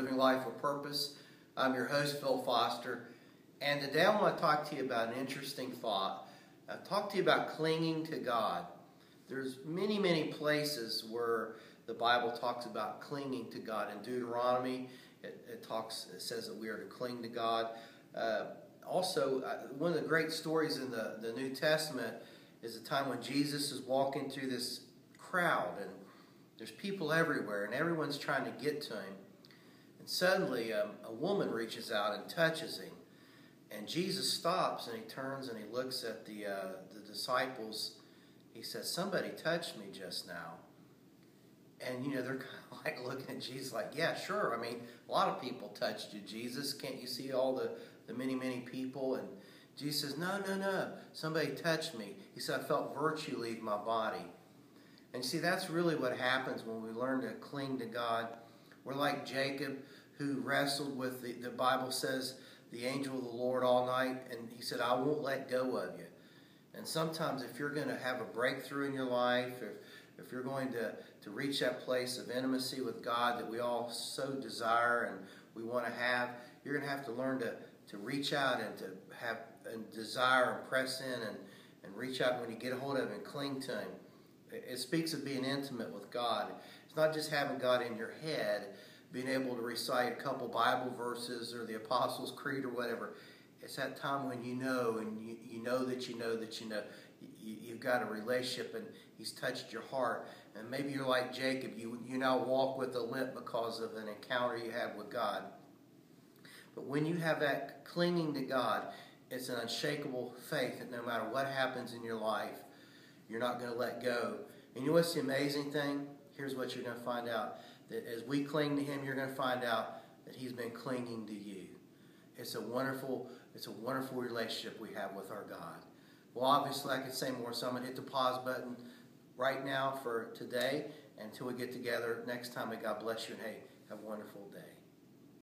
Living Life with Purpose. I'm your host, Phil Foster, and today I want to talk to you about an interesting thought. Talk to you about clinging to God. There's many places where the Bible talks about clinging to God. In Deuteronomy, it says that we are to cling to God. Also, one of the great stories in the New Testament is the time when Jesus is walking through this crowd, and there's people everywhere, and everyone's trying to get to him. And suddenly, a woman reaches out and touches him. And Jesus stops, and he turns and he looks at the disciples. He says, "Somebody touched me just now." And, they're kind of like looking at Jesus like, "Yeah, sure. I mean, a lot of people touched you, Jesus. Can't you see all the many people?" And Jesus says, No. Somebody touched me. He said, "I felt virtue leave my body." And see, that's really what happens when we learn to cling to God. We're like Jacob, who wrestled with, the Bible says, the angel of the Lord all night. And he said, "I won't let go of you." And sometimes if you're going to have a breakthrough in your life, if you're going to reach that place of intimacy with God that we all so desire and we want to have, you're going to have to learn to reach out and to have and desire and press in and reach out when you get a hold of him and cling to him. It speaks of being intimate with God. It's not just having God in your head, being able to recite a couple Bible verses or the Apostles' Creed or whatever. It's that time when you know, and you know that you know that you know. You've got a relationship and he's touched your heart. And maybe you're like Jacob. You now walk with a limp because of an encounter you had with God. But when you have that clinging to God, it's an unshakable faith that no matter what happens in your life, you're not going to let go. And you know what's the amazing thing? Here's what you're going to find out. That as we cling to him, you're going to find out that he's been clinging to you. It's a wonderful relationship we have with our God. Well, obviously, I could say more, so I'm going to hit the pause button right now for today until we get together next time. May God bless you, and hey, have a wonderful day.